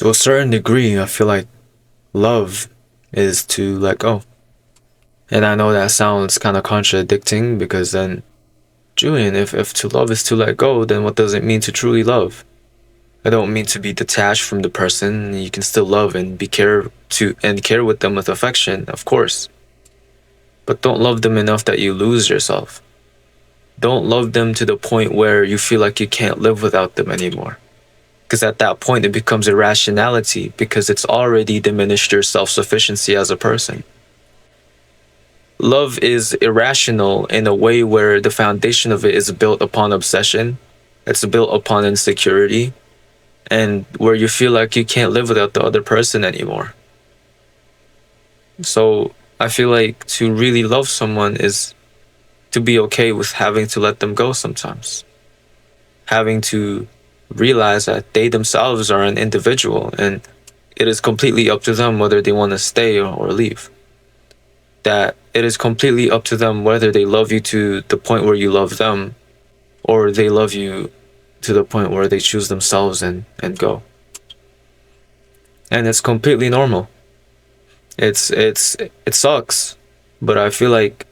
To a certain degree, I feel like love is to let go. And I know that sounds kind of contradicting because then, Julian, if to love is to let go, then what does it mean to truly love? I don't mean to be detached from the person. You can still love and care with them with affection, of course. But don't love them enough that you lose yourself. Don't love them to the point where you feel like you can't live without them anymore. Because at that point, it becomes irrationality because it's already diminished your self sufficiency as a person. Love is irrational in a way where the foundation of it is built upon obsession, it's built upon insecurity, and where you feel like you can't live without the other person anymore. So I feel like to really love someone is to be okay with having to let them go sometimes, having to realize that they themselves are an individual and it is completely up to them whether they want to stay or leave. That it is completely up to them whether they love you to the point where you love them or they love you to the point where they choose themselves and go. And it's completely normal. It sucks, but I feel like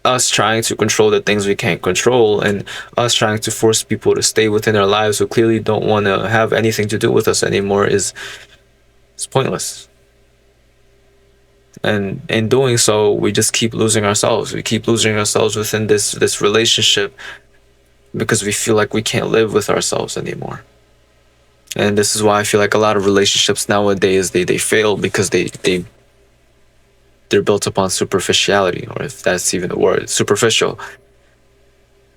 us trying to control the things we can't control and us trying to force people to stay within our lives who clearly don't want to have anything to do with us anymore is it's pointless. And in doing so, we just keep losing ourselves. We keep losing ourselves within this relationship because we feel like we can't live with ourselves anymore. And this is why I feel like a lot of relationships nowadays they fail because they're built upon superficiality, or if that's even a word, superficial.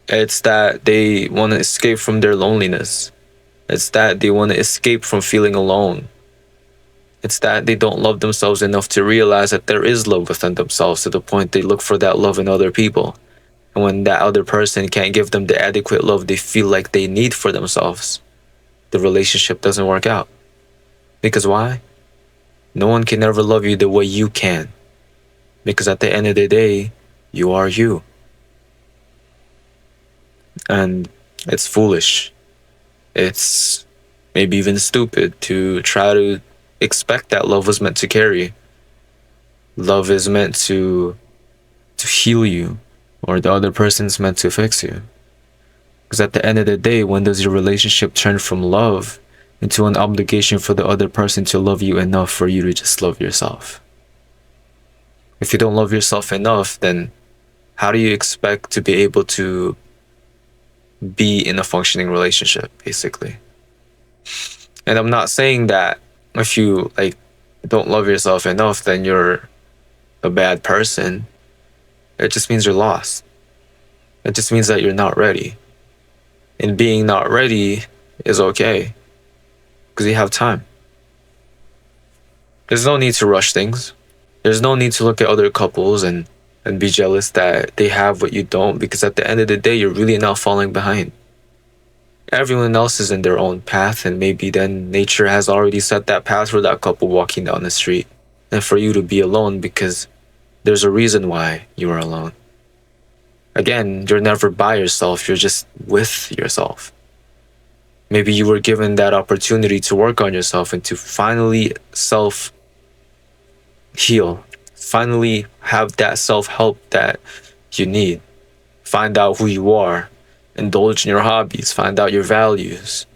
It's that they want to escape from their loneliness. It's that they want to escape from feeling alone. It's that they don't love themselves enough to realize that there is love within themselves to the point they look for that love in other people. And when that other person can't give them the adequate love they feel like they need for themselves, the relationship doesn't work out. Because why? No one can ever love you the way you can. Because at the end of the day, you are you. And it's foolish. It's maybe even stupid to try to expect that love was meant to carry. Love is meant to heal you, or the other person's meant to fix you. Because at the end of the day, when does your relationship turn from love into an obligation for the other person to love you enough for you to just love yourself? If you don't love yourself enough, then how do you expect to be able to be in a functioning relationship, basically? And I'm not saying that if you don't love yourself enough, then you're a bad person. It just means you're lost. It just means that you're not ready. And being not ready is okay because you have time. There's no need to rush things. There's no need to look at other couples and be jealous that they have what you don't, because at the end of the day, you're really not falling behind. Everyone else is in their own path, and maybe then nature has already set that path for that couple walking down the street, and for you to be alone because there's a reason why you are alone. Again, you're never by yourself, you're just with yourself. Maybe you were given that opportunity to work on yourself and to finally self heal, finally have that self help that you need. Find out who you are, indulge in your hobbies, find out your values,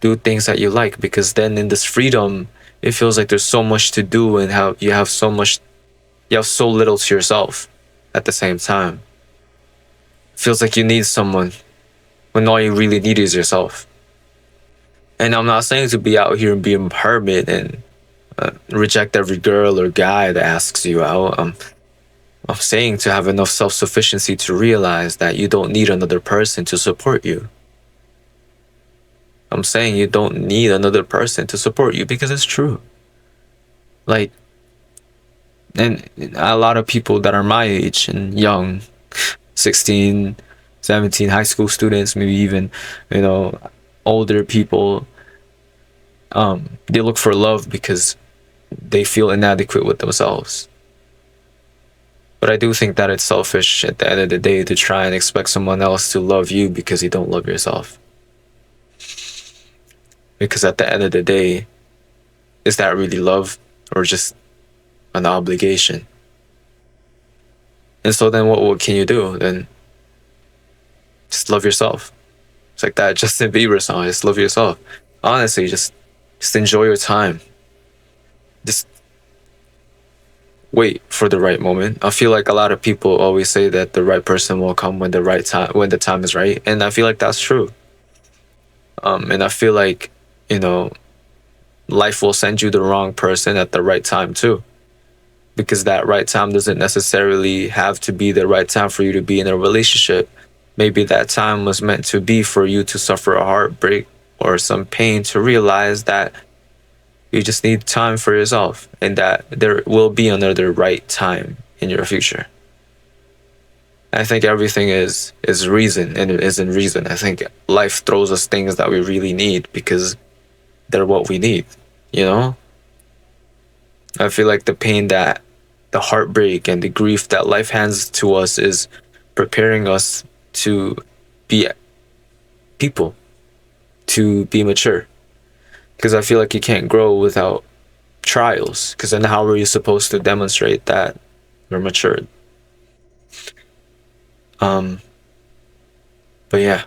do things that you like, because then in this freedom, it feels like there's so much to do and how you have so little to yourself at the same time. It feels like you need someone when all you really need is yourself. And I'm not saying to be out here and be a hermit and reject every girl or guy that asks you out. I'm saying to have enough self-sufficiency to realize that you don't need another person to support you. I'm saying you don't need another person to support you because it's true. And a lot of people that are my age and young, 16, 17, high school students, maybe even, older people, they look for love because they feel inadequate with themselves. But I do think that it's selfish at the end of the day to try and expect someone else to love you because you don't love yourself. Because at the end of the day, is that really love or just an obligation? And so then what can you do? Then just love yourself. It's like that Justin Bieber song, just love yourself. Honestly, just enjoy your time. Just wait for the right moment. I feel like a lot of people always say that the right person will come when the right time when the time is right. And I feel like that's true. And I feel like, you know, life will send you the wrong person at the right time too. Because that right time doesn't necessarily have to be the right time for you to be in a relationship. Maybe that time was meant to be for you to suffer a heartbreak or some pain to realize that you just need time for yourself and that there will be another right time in your future. I think everything is reason and it isn't reason. I think life throws us things that we really need because they're what we need, you know? I feel like the pain that the heartbreak and the grief that life hands to us is preparing us to be people, to be mature. Because I feel like you can't grow without trials. Because then how are you supposed to demonstrate that you're matured? Um, but yeah,